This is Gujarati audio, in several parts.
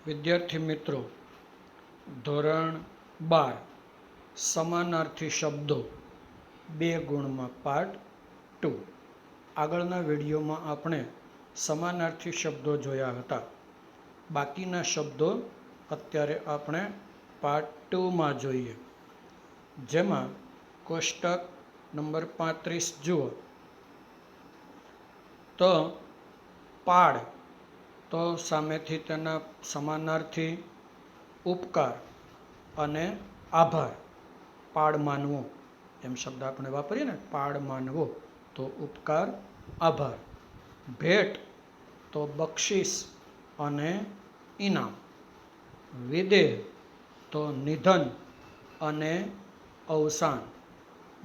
વિદ્યાર્થી મિત્રો, ધોરણ 12 સમાનાર્થી શબ્દો 2 ગુણમાં પાર્ટ 2. આગળના વિડીયોમાં આપણે સમાનાર્થી શબ્દો જોયા હતા. બાકીના શબ્દો અત્યારે આપણે પાર્ટ 2માં જોઈએ, જેમાં કોષ્ટક નંબર 35 જુઓ તો પાડ તો સામેથી તેના સમાનાર્થી ઉપકાર અને આભાર. પાડ માનવો એમ શબ્દ આપણે વાપરીએ ને, પાડ માનવો તો ઉપકાર આભાર. ભેટ તો બક્ષિસ અને ઇનામ. વિદેહ તો નિધન અને અવસાન.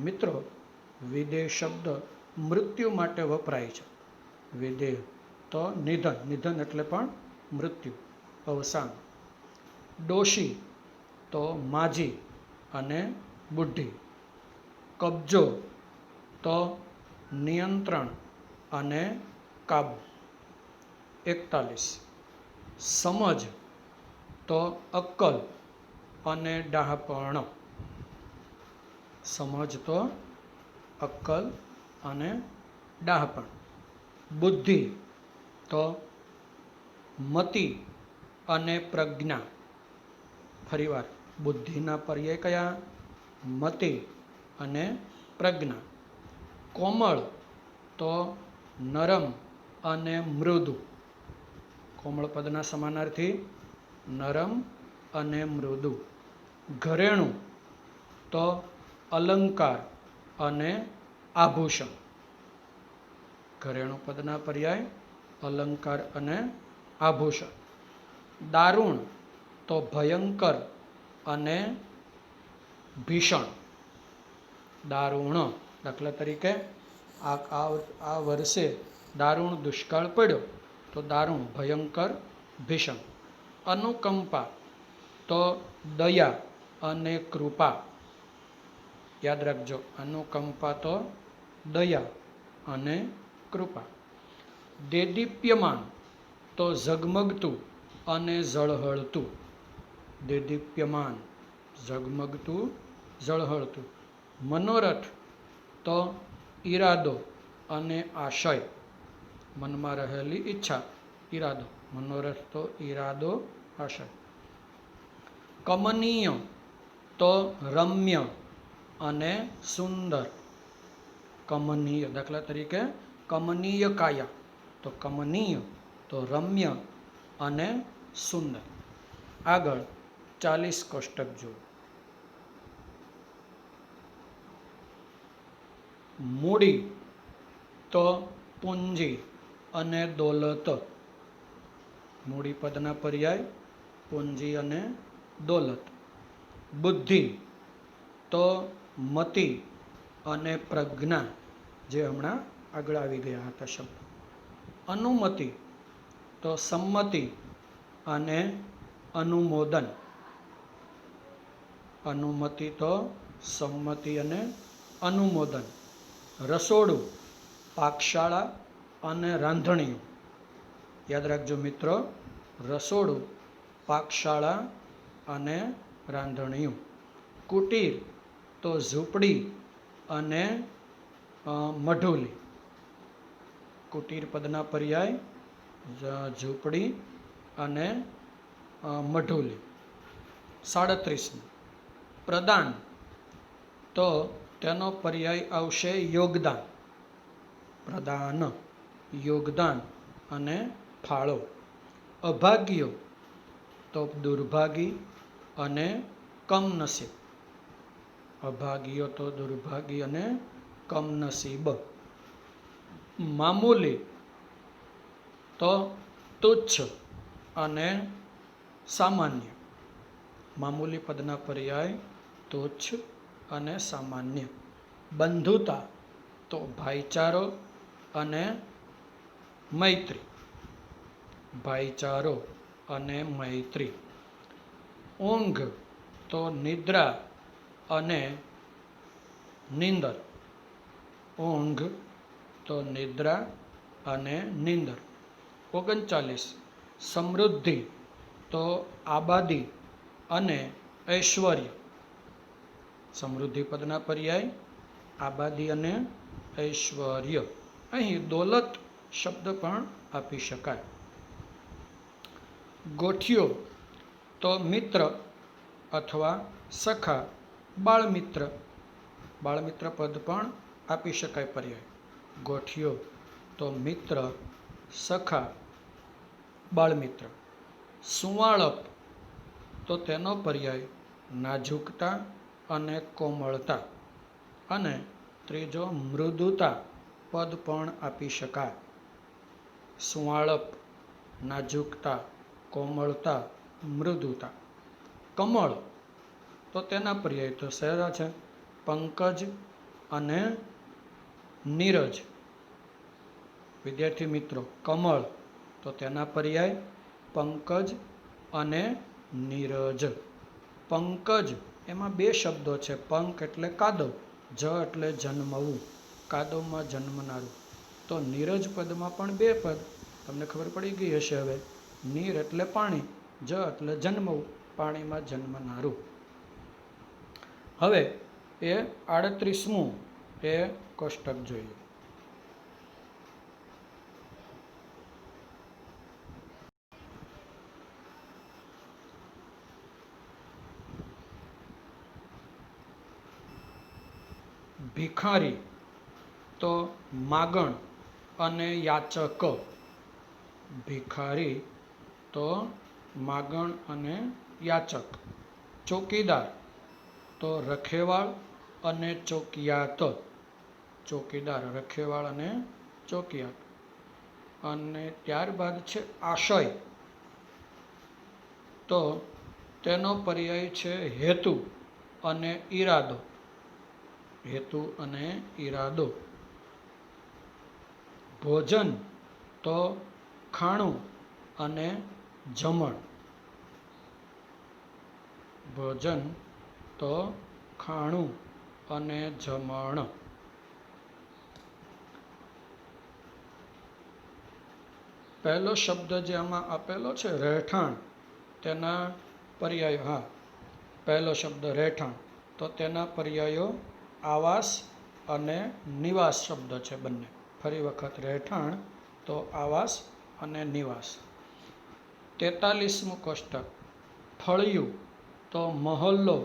મિત્રો, વિદેહ શબ્દ મૃત્યુ માટે વપરાય છે. વિદેહ તો નિધન, નિધન એટલે પણ મૃત્યુ, અવસાન. ડોશી તો માજી અને બુઢી. કબજો તો નિયંત્રણ અને કાબુ. 41. સમજ તો અક્કલ અને ડહાપણ. સમજ તો અક્કલ અને ડહાપણ. બુદ્ધિ તો મતિ અને પ્રજ્ઞા. ફરીવાર, બુદ્ધિના પર્યાય કયા? મતિ અને પ્રજ્ઞા. કોમળ તો નરમ અને મૃદુ. કોમળ પદના સમાનાર્થી નરમ અને મૃદુ. ઘરેણું તો અલંકાર અને આભૂષણ. ઘરેણું પદના પર્યાય અલંકાર અને આભૂષણ. દારૂણ તો ભયંકર અને ભીષણ. દારૂણ, દાખલા તરીકે આ વર્ષે દારૂણ દુષ્કાળ પડ્યો તો દારૂણ ભયંકર ભીષણ. અનુકંપા તો દયા અને કૃપા. યાદ રાખજો, અનુકંપા તો દયા અને કૃપા. દેદીપ્યમાન તો ઝગમગતું અને ઝળહળતું. દેદીપ્યમાન, ઝગમગતું, ઝળહળતું. મનોરથ તો ઈરાદો અને આશય. મનમાં રહેલી ઈચ્છા, ઈરાદો. મનોરથ તો ઈરાદો, આશય. કમનીય તો રમ્ય અને સુંદર. કમનીય, દાખલા તરીકે કમનીય કાયા તો કમનીય તો રમ્ય અને સુંદર. આગળ 40 કોષ્ટક જુઓ. મૂડી તો પૂંજી અને દોલત. મૂડી પદના પર્યાય પૂંજી અને દોલત. બુદ્ધિ તો મતિ અને પ્રજ્ઞા, જે હમણાં આગળ આવી ગયા હતા શબ્દ. અનુમતિ તો સંમતિ અને અનુમોદન. અનુમતિ તો સંમતિ અને અનુમોદન. રસોડું પાકશાળા અને રાંધણીયું. યાદ રાખજો મિત્રો, રસોડું પાકશાળા અને રાંધણીયું. કુટીર તો ઝૂંપડી અને મઢુલી. કુટીર પદના પર્યાય ઝૂંપડી અને મઢુલી. 37. પ્રદાન તો તેનો પર્યાય આવશે યોગદાન. પ્રદાન, યોગદાન અને ફાળો. અભાગ્યો તો દુર્ભાગી અને કમનસીબ. અભાગ્યો તો દુર્ભાગી અને કમનસીબ. મામૂલી તો તુચ્છ અને સામાન્ય. મામૂલી પદના પર્યાય તુચ્છ અને સામાન્ય. બંધુતા તો ભાઈચારો અને મૈત્રી. ભાઈચારો અને મૈત્રી. ઊંઘ તો નિદ્રા અને નીંદર. ઊંઘ તો નિદ્રા અને નીંદર. 39. સમૃદ્ધિ તો આબાદી અને ઐશ્વર્ય. સમૃદ્ધિ પદના પર્યાય આબાદી અને ઐશ્વર્ય. અહીં દોલત શબ્દ પણ આપી શકાય. ગોઠિયો તો મિત્ર અથવા સખા. બાળમિત્ર, બાળમિત્ર પદ પણ આપી શકાય પર્યાય. ગોઠિયો તો મિત્ર, સખા, બાળમિત્ર. સુંવાળપ તો તેનો પર્યાય નાજુકતા અને કોમળતા. અને ત્રીજો મૃદુતા પદ પણ આપી શકાય. સુંવાળપ, નાજુકતા, કોમળતા, મૃદુતા. કમળ તો તેના પર્યાય તો સહેલા છે, પંકજ અને નીરજ. વિદ્યાર્થી મિત્રો, કમળ તો તેના પર્યાય પંકજ અને નીરજ. પંકજ એમાં બે શબ્દો છે. પંક એટલે કાદવ, જ એટલે જન્મવું, કાદવમાં જન્મનારું. તો નીરજ પદમાં પણ બે પદ. તમને ખબર પડી ગઈ હશે હવે. નીર એટલે પાણી, જ એટલે જન્મવું, પાણીમાં જન્મનારું. હવે એ 38મું એ કોષ્ટક જોઈએ. ભિખારી તો માગણ અને યાચક. ભિખારી તો માગણ અને યાચક. ચોકીદાર તો રખેવાળ અને ચોકિયાત. ચોકીદાર, રખેવાળ અને ચોકિયાત. અને ત્યારબાદ છે આશય. તો તેનો પર્યાય છે હેતુ અને ઈરાદો. હેતુ અને ઈરાદો. ભોજન તો ખાણું અને જમણ. ભોજન તો ખાણું અને જમણ. પહેલો શબ્દ જે આમાં આપેલો છે રહેઠાણ, તેના પર્યાયો. હા, પહેલો શબ્દ રહેઠાણ તો તેના પર્યાયો આવાસ અને નિવાસ શબ્દ છે બંને. ફરી વખત, રહેઠાણ તો આવાસ અને નિવાસ. 43મું કોષ્ટક. ફળિયું તો મહોલ્લો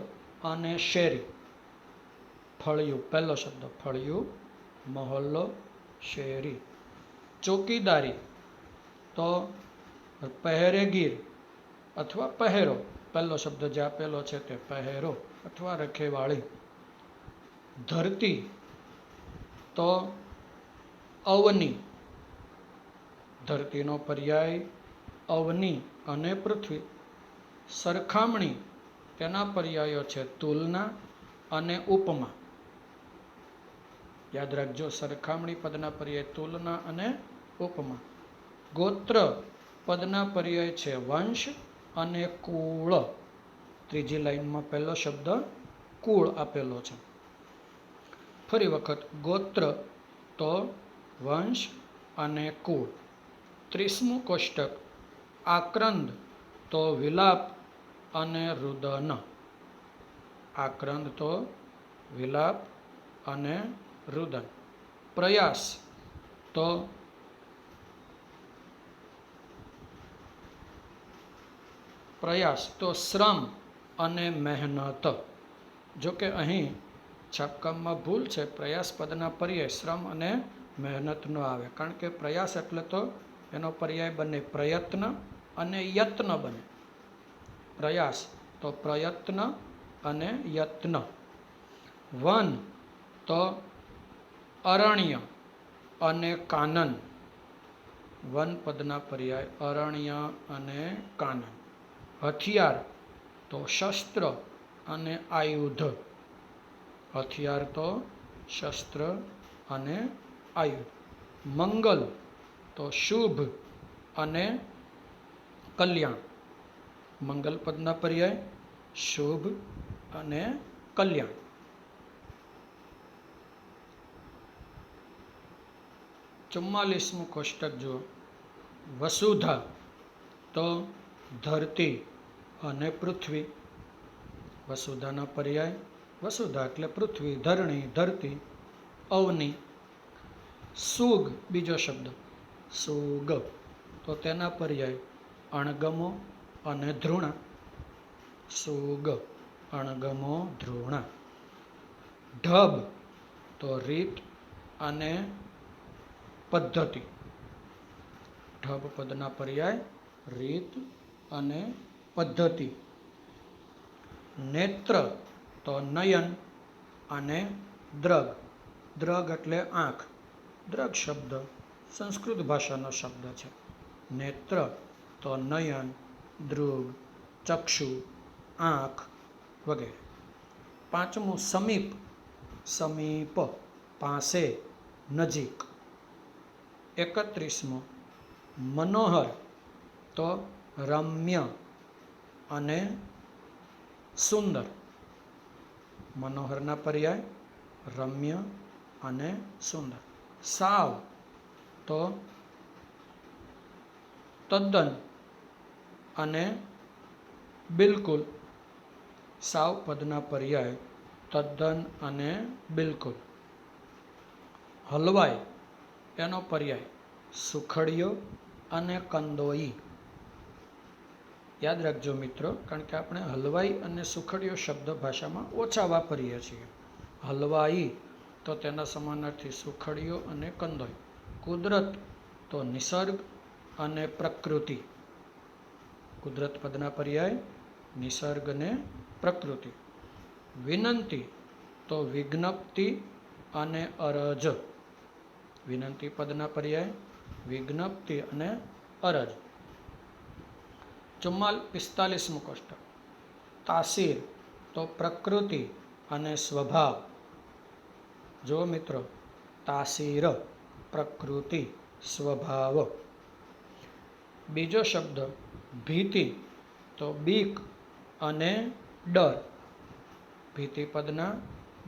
અને શેરી. ફળિયું પહેલો શબ્દ, ફળિયું, મહોલ્લો, શેરી. ચોકીદારી તો પહેરેગીર અથવા પહેરો. પહેલો શબ્દ જે આપેલો છે તે પહેરો અથવા રખેવાળી. ધરતી તો અવની. ધરતીનો પર્યાય અવની અને પૃથ્વી. સરખામણી, તેના પર્યાયો છે તુલના અને ઉપમા. યાદ રાખજો, સરખામણી પદના પર્યાય તુલના અને ઉપમા. ગોત્ર પદના પર્યાય છે વંશ અને કુળ. ત્રીજી લાઈનમાં પહેલો શબ્દ કુળ આપેલો છે. ફરી વખત, ગોત્ર તો વંશ અને કુળ. 30મું કોષ્ટક. આક્રંદ તો વિલાપ અને રુદન. આક્રંદ તો વિલાપ અને રુદન. પ્રયાસ તો શ્રમ અને મહેનત. જો કે અહીં છાપકામમાં ભૂલ છે. પ્રયાસ પદના પર્યાય શ્રમ અને મહેનત ન આવે, કારણ કે પ્રયાસ એટલે તો એનો પર્યાય બને પ્રયત્ન અને યત્ન બને. પ્રયાસ તો પ્રયત્ન અને યત્ન. વન તો અરણ્ય અને કાનન. વન પદના પર્યાય અરણ્ય અને કાનન. હથિયાર તો શસ્ત્ર અને આયુધ. હથિયાર તો શસ્ત્ર અને આયુધ. મંગલ તો શુભ અને કલ્યાણ. મંગલ પદના પર્યાય શુભ અને કલ્યાણ. ચુમ્માલીસમું કોષ્ટક જુઓ. વસુધા તો ધરતી અને પૃથ્વી. વસુધાના પર્યાય વસુધા એટલે પૃથ્વી, ધરણી, ધરતી, અવની. સુગ બીજો શબ્દ સુગ, તો તેના પર્યાય અણગમો અને ધૃણા. સુગ, અણગમો, ધૃણા. ઢબ તો રીત અને પદ્ધતિ. ઢબ પદના પર્યાય રીત અને પદ્ધતિ. નેત્ર તો નયન અને દ્રગ. દ્રગ એટલે આંખ. દ્રગ શબ્દ સંસ્કૃત ભાષાનો શબ્દ છે. નેત્ર તો નયન, દૃગ, ચક્ષુ, આંખ વગેરે. પાંચમું સમીપ. સમીપ પાસે, નજીક. 31મો મનોહર તો રમ્ય અને સુંદર. મનોહરના પર્યાય રમ્ય અને સુંદર. સાવ તો તદ્દન અને બિલકુલ. સાવ પદના પર્યાય તદ્દન અને બિલકુલ. હલવાઈ એનો પર્યાય સુખડીયો અને કંદોઈ. યાદ રાખજો મિત્રો, કારણ કે આપણે હલવાઈ અને સુખડીયો શબ્દ ભાષામાં ઓછા વાપરીએ છીએ. હલવાઈ તો તેના સમાનાર્થી સુખડીયો અને કંદોઈ. કુદરત તો નિસર્ગ અને પ્રકૃતિ. કુદરત પદના પર્યાય નિસર્ગ અને પ્રકૃતિ. વિનંતી તો વિજ્ઞપ્તિ અને અરજ. વિનંતી પદના પર્યાય વિજ્ઞપ્તિ અને અરજ. 45મું કોષ્ટક તાસીર તો પ્રકૃતિ અને સ્વભાવ. જો મિત્રો, તાસીર પ્રકૃતિ, સ્વભાવ. બીજો શબ્દ ભીતિ તો બીક અને ડર. ભીતિ પદના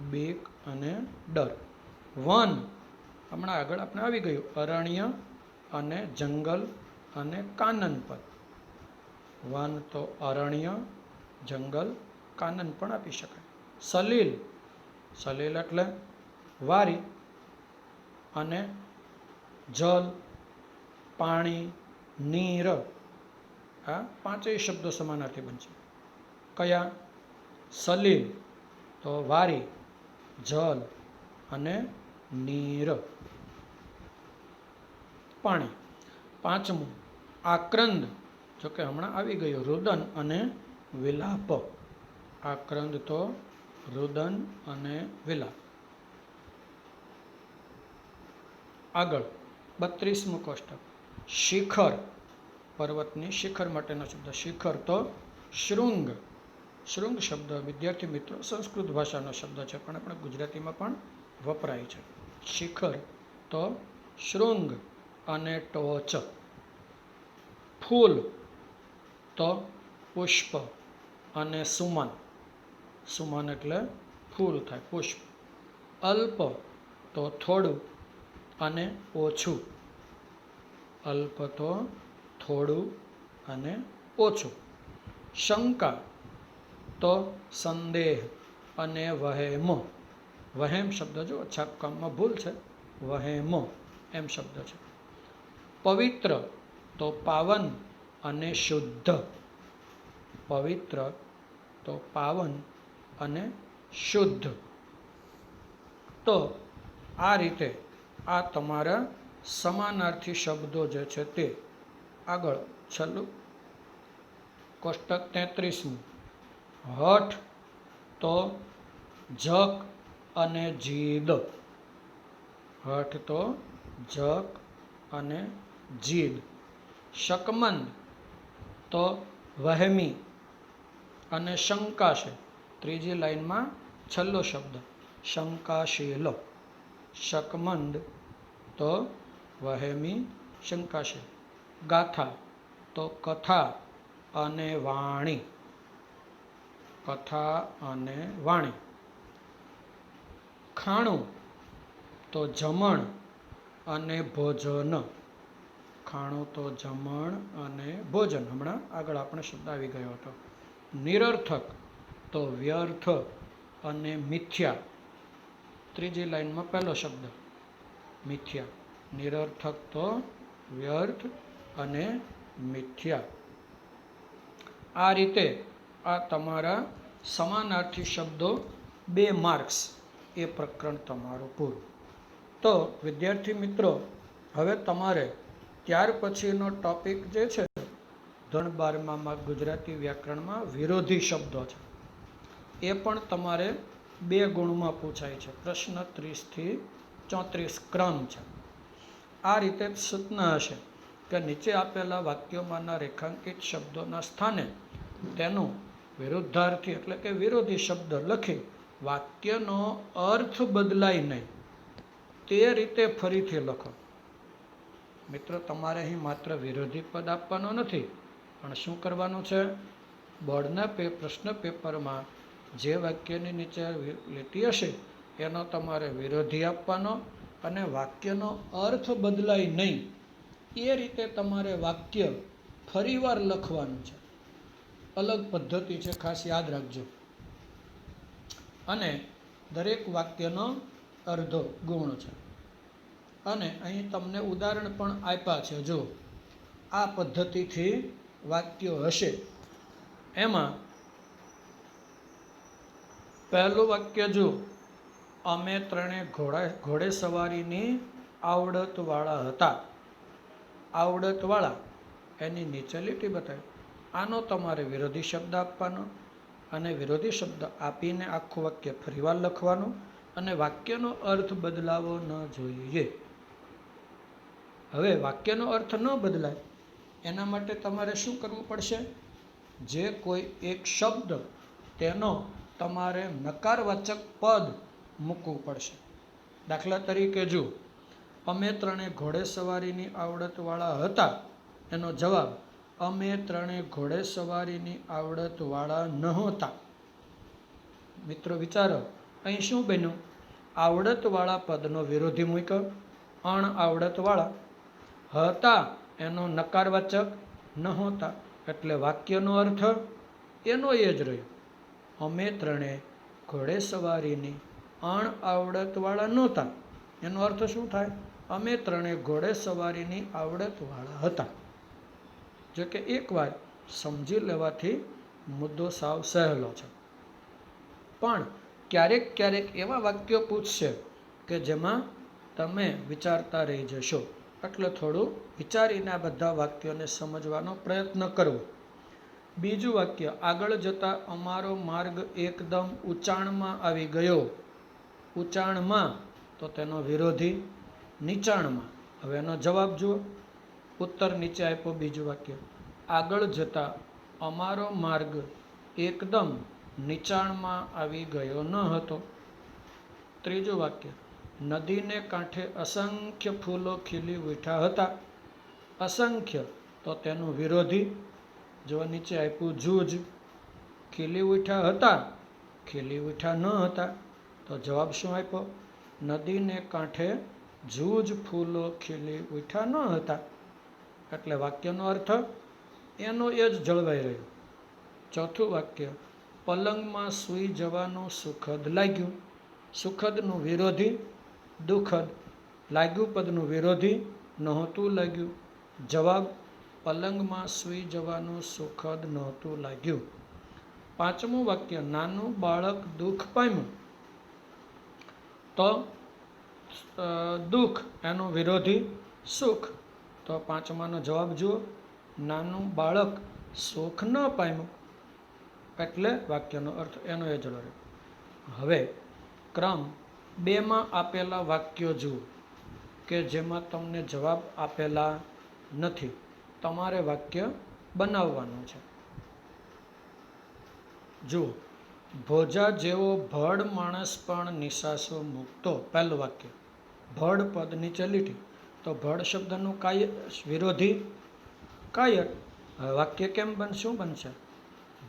બીક અને ડર. વન હમણાં આગળ આપણે આવી ગયું, અરણ્ય અને જંગલ અને કાનન પદ. વન તો અરણ્ય, જંગલ, કાનન પણ આપી શકાય. સલીલ, સલીલ એટલે વારી અને જલ, પાણી, નીર. આ પાંચેય શબ્દો સમાનાર્થી બનશે. કયા? સલીલ તો વારી, જલ અને નીર, પાણી. પાંચમું આક્રંદ, જો કે હમણાં આવી ગયું, રુદન અને વિલાપ. આક્રંદ તો રુદન અને વિલાપ. આગળ 32મું કોષ્ટક શિખર. પર્વતની શિખર માટેનો શબ્દ. શિખર તો શૃંગ. શૃંગ શબ્દ વિદ્યાર્થી મિત્રો સંસ્કૃત ભાષાનો શબ્દ છે, પણ આપણે ગુજરાતીમાં પણ વપરાય છે. શિખર તો શૃંગ અને ટોચ. ફૂલ તો પુષ્પ અને સુમન. સુમન એટલે ફૂલ થાય, પુષ્પ. અલ્પ તો થોડું અને ઓછું. અલ્પ તો થોડું અને ઓછું. શંકા તો સંદેહ અને વહેમ. વહેમ શબ્દ જો છાપકામમાં ભૂલ છે, વહેમ એમ શબ્દ છે. પવિત્ર તો પાવન અને શુદ્ધ. પવિત્ર તો પાવન અને શુદ્ધ. તો આ રીતે આ તમારા સમાનાર્થી શબ્દો જે છે તે. આગળ છેલ્લું કોષ્ટક 33મું હઠ તો જક અને જીદ. હઠ તો જક અને જીદ. શકમંદ તો વહેમી અને શંકાશીલ. ત્રીજી લાઈનમાં છેલ્લો શબ્દ શંકાશીલ. શકમંદ તો વહેમી, શંકાશીલ. ગાથા તો કથા અને વાણી. કથા અને વાણી. ખાણું તો જમણ અને ભોજન. ખાણું તો જમણ અને ભોજન. હમણાં આગળ આપણે શબ્દ આવી ગયો હતો. નિરર્થક તો વ્યર્થ અને મિથ્યા. ત્રીજી લાઈનમાં પહેલો શબ્દ મિથ્યા. નિરર્થક તો વ્યર્થ અને મિથ્યા. આ રીતે આ તમારા સમાનાર્થી શબ્દો 2 માર્ક્સ, એ પ્રકરણ તમારું પૂરું. તો વિદ્યાર્થી મિત્રો, હવે તમારે ત્યાર પછીનો ટોપિક જે છે ધોરણ 12માં ગુજરાતી વ્યાકરણમાં વિરોધી શબ્દો છે. એ પણ તમારે 2 ગુણમાં પૂછાય છે. પ્રશ્ન 30 થી 34 ક્રમ છે. આ રીતે સૂચના હશે કે નીચે આપેલા વાક્યોમાંના રેખાંકિત શબ્દોના સ્થાને તેનું વિરુદ્ધાર્થી એટલે કે વિરોધી શબ્દ લખી વાક્યનો અર્થ બદલાય નહીં તે રીતે ફરીથી લખો. મિત્રો, તમારે અહીં માત્ર વિરોધી પદ આપવાનો નથી, પણ શું કરવાનું છે? બોર્ડના પ્રશ્ન પેપરમાં જે વાક્યની નીચે લીટી હશે એનો તમારે વિરોધી આપવાનો અને વાક્યનો અર્થ બદલાય નહીં એ રીતે તમારે વાક્ય ફરીવાર લખવાનું છે. અલગ પદ્ધતિ છે, ખાસ યાદ રાખજો. અને દરેક વાક્યનો અર્ધો ગુણ છે. અને અહીં તમને ઉદાહરણ પણ આપ્યા છે. જો આ પદ્ધતિથી વાક્યો હશે, એમાં પહેલું વાક્ય જો, અમે ત્રણે ઘોડેસવારીની આવડતવાળા હતા. આવડતવાળા એની નીચે લીટી બતાવી. આનો તમારે વિરોધી શબ્દ આપવાનો અને વિરોધી શબ્દ આપીને આખું વાક્ય ફરીવાર લખવાનું અને વાક્યનો અર્થ બદલાવો ન જોઈએ. હવે વાક્યનો અર્થ ન બદલાય એના માટે તમારે શું કરવું પડશે? જે કોઈ એક શબ્દ તેનો તમારે નકારવાચક પદ મૂકવું પડશે. દાખલા તરીકે જો, અમે ત્રણે ઘોડેસવારીની આવડતવાળા હતા, એનો જવાબ અમે ત્રણે ઘોડેસવારીની આવડતવાળા નહોતા. મિત્રો વિચારો, અહીં શું બન્યું? આવડતવાળા પદનો વિરોધી મૂક્યો, અણઆવડતવાળા. હતા એનો નકારવાચક નહોતા, એટલે વાક્યનો અર્થ એનો એ જ રહ્યો. અમે ત્રણે ઘોડેસવારીની અણઆવડતવાળા નહોતા, એનો અર્થ શું થાય? અમે ત્રણે ઘોડેસવારીની આવડતવાળા હતા. જો કે એકવાર સમજી લેવાથી મુદ્દો સાવ સહેલો છે. પણ ક્યારેક ક્યારેક એવા વાક્યો પૂછશે કે જેમાં તમે વિચારતા રહી જશો. એટલે થોડું વિચારીને આ બધા વાક્યોને સમજવાનો પ્રયત્ન કરવો. બીજું વાક્ય, આગળ જતા અમારો માર્ગ એકદમ ઊંચાણમાં આવી ગયો. ઊંચાણમાં તો તેનો વિરોધી નીચાણમાં. હવે એનો જવાબ જુઓ. ઉત્તર નીચે આપ્યો. બીજું વાક્ય, આગળ જતા અમારો માર્ગ એકદમ નીચાણમાં આવી ગયો ન હતો. ત્રીજું વાક્ય, નદીને કાંઠે અસંખ્ય ફૂલો ખીલી ઉઠ્યા હતા. અસંખ્ય તો તેનું વિરોધી, જો નીચે આપ્યું જૂજ. ખીલી ઉઠ્યા હતા, ખીલી ઉઠ્યા ન હતા, તો જવાબ શું આપ્યો? નદીને કાંઠે જૂજ ફૂલો ખીલી ઉઠ્યા ન હતા. એટલે વાક્યનો અર્થ એનો એ જ જળવાઈ રહ્યો. ચોથું વાક્ય, પલંગમાં સૂઈ જવાનું સુખદ લાગ્યું. સુખદનું વિરોધી દુઃખદ. લાગ્યું પદનું વિરોધી નહોતું લાગ્યું. જવાબ, પલંગમાં સૂઈ જવાનું સુખદ નહોતું લાગ્યું. પાંચમું વાક્ય, નાનું બાળક દુઃખ પામ્યું. તો દુઃખ એનું વિરોધી સુખ. તો પાંચમાનો જવાબ જુઓ, નાનું બાળક સુખ ન પામ્યું. એટલે વાક્યનો અર્થ એનો એ જ રહ્યો. હવે ક્રમ 2માં આપેલા વાક્યો જુઓ કે જેમાં તમને જવાબ આપેલા નથી. તમારે વાક્ય બનાવવાનું છે. જુઓ, ભોજા જેવો ભડ માણસ પણ નિશાસો મૂકતો. પહેલું વાક્ય, ભડ પદ નીચે લીટી, તો ભડ શબ્દનું વિરોધી કાયર. હવે વાક્ય કેમ શું બનશે?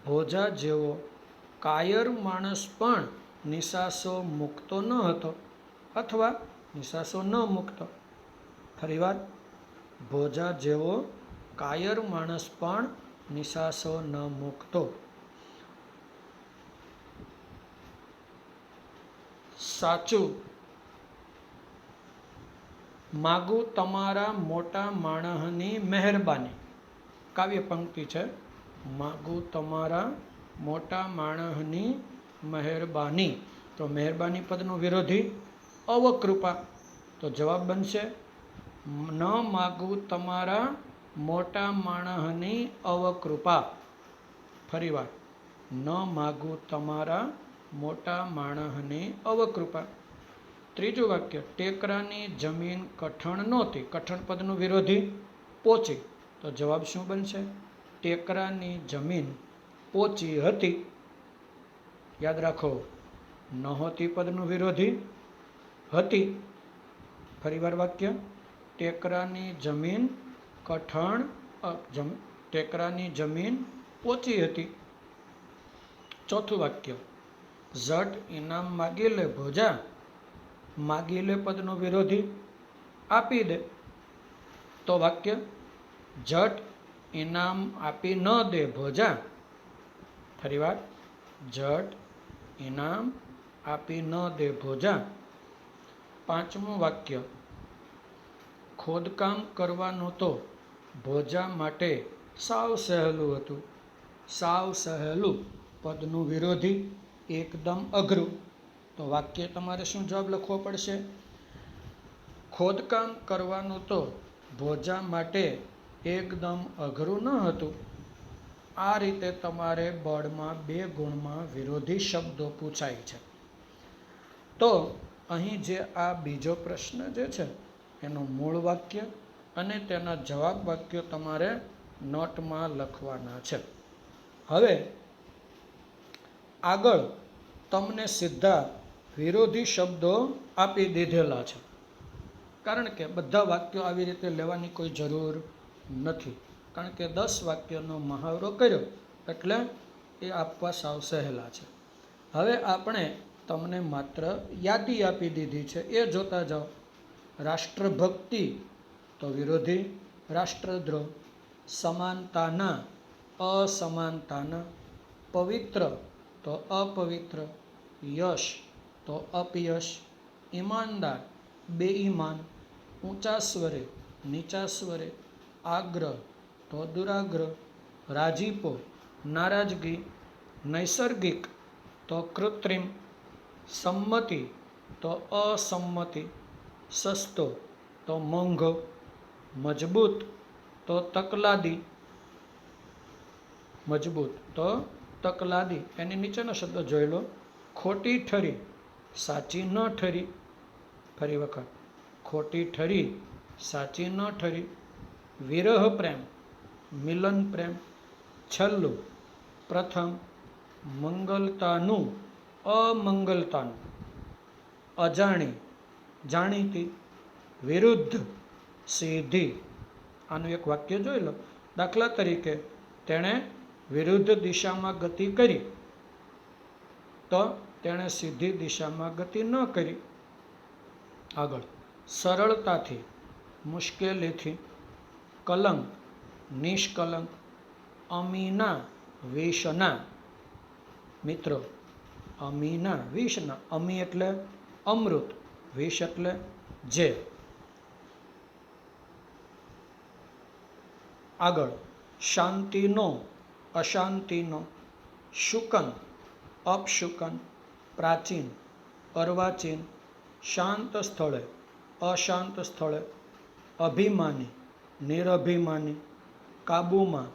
ભોજા જેવો કાયર માણસ પણ નિશાસો મૂકતો ન હતો, અથવા નિશાસો ન મૂકતો. ફરીવાર, ભોજા જેવો કાયર માણસ પણ નિશાસો ન મૂકતો. સાચું. માગું તમારા મોટા માણસની મહેરબાની. કાવ્ય પંક્તિ છે. માગું તમારા મોટા માણસની મહેરબાની. તો મહેરબાની પદનો વિરોધી અવકૃપા. તો જવાબ બનશે ન માગું તમારા મોટા માણસની અવકૃપા. ફરીવાર, ન માગું તમારા મોટા માણસની અવકૃપા. ત્રીજું વાક્ય, ટેકરાની જમીન કઠણ નહોતી. કઠણ પદનું વિરોધી પોચી. તો જવાબ શું બનશે? ટેકરાની જમીન પોચી હતી. યાદ રાખો, નહોતી પદનું વિરોધી હતી. ફરીવાર વાક્ય, ટેકરાની જમીન ટેકરાની જમીન પોચી હતી. ચોથું વાક્ય, ઝટ ઇનામ માગી લે ભોજા. માગી લે પદનો વિરોધી આપી દે. તો વાક્ય, ઝટ ઇનામ આપી ન દે ભોજા. ફરીવાર, ઝટ ઇનામ આપી ન દે ભોજા. પાંચમું વાક્ય, ખોદકામ કરવાનું તો ભોજા માટે સાવ સહેલું હતું. સાવ સહેલું પદનું વિરોધી એકદમ અઘરું. તો વાક્ય તમારે શું જવાબ લખવો પડશે? ખોદકામ કરવાનું તો ભોજા માટે એકદમ અઘરું ન હતું. આ રીતે તમારે બોર્ડમાં 2 ગુણમાં વિરોધી શબ્દો પૂછાય છે. તો અહીં જે આ બીજો પ્રશ્ન જે છે એનું મૂળ વાક્ય અને તેના જવાબ વાક્યો તમારે નોટમાં લખવાના છે. હવે આગળ તમને સીધા વિરોધી શબ્દો આપી દીધેલા છે. કારણ કે બધા વાક્યો આવી રીતે લેવાની કોઈ જરૂર નથી. કારણ કે 10 વાક્યનો મહાવરો કર્યો એટલે એ આપવા સાવ સહેલા છે. હવે આપણે તમને માત્ર યાદી આપી દીધી છે, એ જોતા જાઓ. રાષ્ટ્રભક્તિ તો વિરોધી રાષ્ટ્રદ્રોહ. સમાનતાના અસમાનતાના. પવિત્ર તો અપવિત્ર. યશ તો અપયશ. ઈમાનદાર બેઈમાન. ઊંચા સ્વરે નીચા સ્વરે. આગ્રહ તો દુરાગ્રહ. રાજીપો નારાજગી. નૈસર્ગિક તો કૃત્રિમ. સંમતિ તો અસંમતિ. સસ્તો તો મોંઘો. મજબૂત તો તકલાદી. મજબૂત તો તકલાદી. એની નીચેનો શબ્દ જોઈ લો. ખોટી ઠરી સાચી ન ઠરી. ફરી વખત, ખોટી ઠરી સાચી ન ઠરી. વિરહ પ્રેમ મિલન પ્રેમ. છેલ્લું પ્રથમ. મંગલતાનું અમંગલતાનું. અજાણી જાણીતી. વિરુદ્ધ સીધી. આનું એક વાક્ય જોઈ લો. દાખલા તરીકે, તેણે વિરુદ્ધ દિશામાં ગતિ કરી તો તેણે સીધી દિશામાં ગતિ ન કરી. આગળ, સરળતાથી મુશ્કેલીથી. કલંક નિષ્કલંક. અમીના વિષના. મિત્રો, અમીના વિષના. અમી એટલે અમૃત, વિષ એટલે ઝેર. આગળ, શાંતિનો અશાંતિનો. શુકન અપશુકન. પ્રાચીન અર્વાચીન. શાંત સ્થળે અશાંત સ્થળે. અભિમાની નિરભિમાની. કાબૂમાં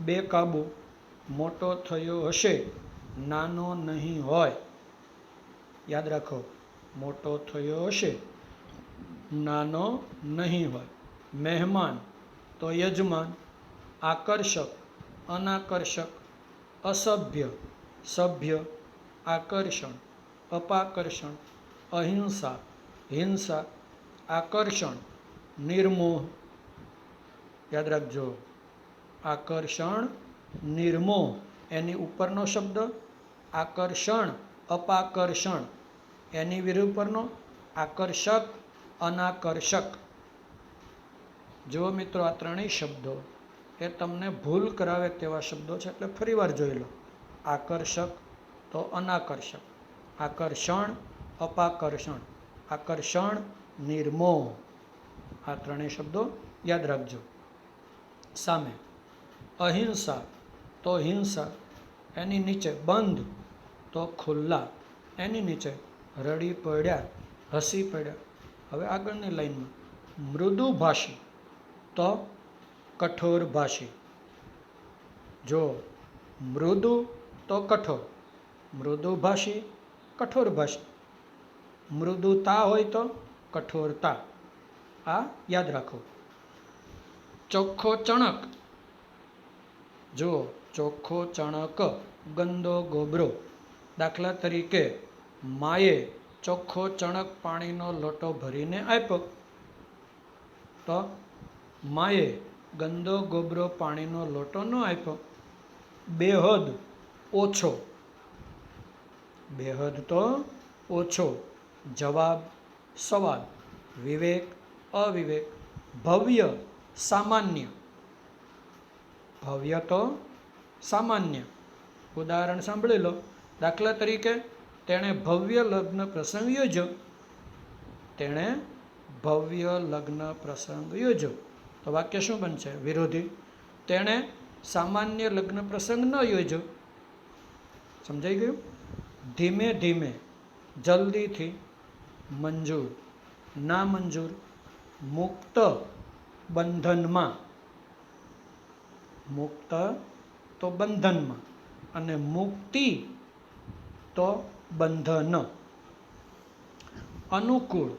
બેકાબૂ. મોટો થયો હશે નાનો નહીં હોય. યાદ રાખો, મોટો થયો હશે નાનો નહીં હોય. મહેમાન તો યજમાન. આકર્ષક અનાકર્ષક. અસભ્ય સભ્ય. આકર્ષણ અપાકર્ષણ. અહિંસા હિંસા. આકર્ષણ નિર્મોહ. યાદ રાખજો, આકર્ષણ નિર્મોહ. એની ઉપરનો શબ્દ આકર્ષણ અપાકર્ષણ. એની વિરુદ્ધ પરનો આકર્ષક અનાકર્ષક. જો મિત્રો આ ત્રણેય શબ્દો એ તમને ભૂલ કરાવે તેવા શબ્દો છે, એટલે ફરીવાર જોઈ લો. આકર્ષક તો અનાકર્ષક, આકર્ષણ અપાકર્ષણ, આકર્ષણ નિર્મોહ. આ ત્રણેય શબ્દો યાદ રાખજો. સામે અહિંસા તો હિંસા, એની નીચે બંધ તો ખુલ્લા, એની નીચે રડી પડ્યા, હસી પડ્યા. હવે આગળની લાઈનમાં મૃદુભાષી તો કઠોરભાષી. જો મૃદુ તો કઠોર, મૃદુભાષી કઠોરભાષી. મૃદુતા હોય તો કઠોરતા. આ યાદ રાખો. ચોખ્ખો ચણક, જો ચોખ્ખો ચણક ગંદો ગોબરો. દાખલા તરીકે માએ ચોખ્ખો ચણક પાણીનો લોટો ભરીને આપ્યો, તો માએ ગંદો ગોબરો પાણીનો લોટો ન આપ્યો. બેહદ ઓછો, બેહદ તો ઓછો. જવાબ સવાલ, વિવેક અવિવેક. ભવ્ય સામાન્ય, ભવ્ય તો સામાન્ય. ઉદાહરણ સાંભળી લો. દાખલા તરીકે તેણે ભવ્ય લગ્ન પ્રસંગ યોજ્યો, તેણે ભવ્ય લગ્ન પ્રસંગ યોજ્યો. તો વાક્ય શું બનશે? વિરોધી. તેણે સામાન્ય લગ્ન પ્રસંગ ન યોજ્યો. સમજાઈ ગયું? ધીમે ધીમે, જલ્દીથી, મંજૂર ના મંજૂર. મુક્ત બંધનમાં, મુક્ત તો બંધનમાં, અને મુક્તિ તો બંધન. અનુકૂળ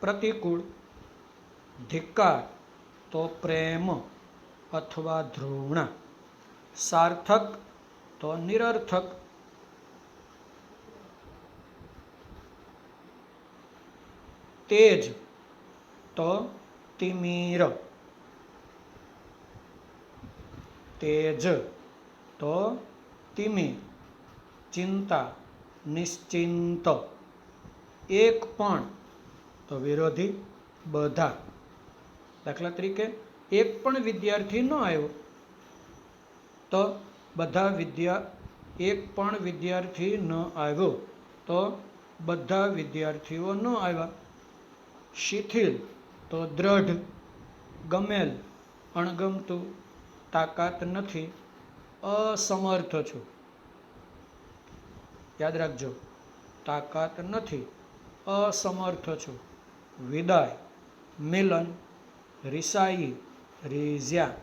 પ્રતિકૂળ. ધિક્કાર તો પ્રેમ અથવા ધૃણા. સાર્થક તો નિરર્થક. તેજ તો તિમિર, તેજ તો તિમિર. ચિંતા નિશ્ચિંત. એક પણ તો વિરોધી બધા. દાખલા તરીકે એક પણ વિદ્યાર્થી ન આવ્યો, તો બધા એક પણ વિદ્યાર્થી ન આવ્યો તો બધા વિદ્યાર્થીઓ ન આવ્યા. શિથિલ તો દ્રઢ, ગમેલ અણગમતું, તાકાત નથી, અસમર્થ છું. યાદ રાખજો, તાકાત નથી, અસમર્થ છું. વિદાય મિલન. રિસાઈ રીઝ્યા,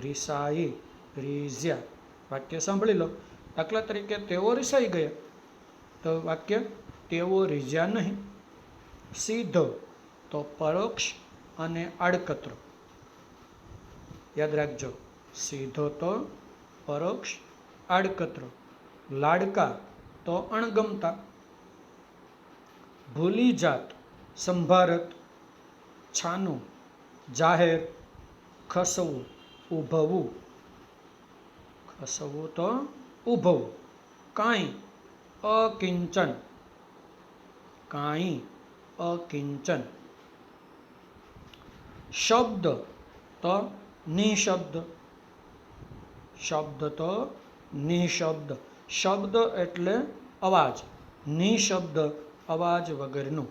રિસાઈ રીઝ્યા. વાક્ય સાંભળી લો. દાખલા તરીકે તેઓ રિસાઈ ગયા, તો વાક્ય તેઓ રીઝ્યા નહીં. સીધો તો પરોક્ષ અને આડકતરો. યાદ રાખજો, સીધો તો પરોક્ષ આડકતરો. લાડકા તો અણગમતા. ભૂલી જાત સંભારત. છાનું જાહેર. ખસવું ઊભવું, ખસવું તો ઊભવું. કાંઈ અકિંચન, કાંઈ અકિંચન. શબ્દ તો નિશબ્દ, શબ્દ તો નિશબ્દ. શબ્દ એટલે અવાજ, નિશબ્દ અવાજ વગરનું.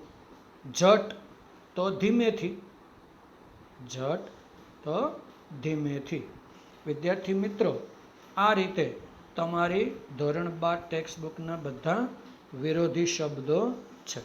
જટ તો ધીમેથી, જટ તો ધીમેથી. વિદ્યાર્થી મિત્રો, આ રીતે તમારી ધોરણ 12 ટેક્સ્ટ બુકના બધા વિરોધી શબ્દો છે.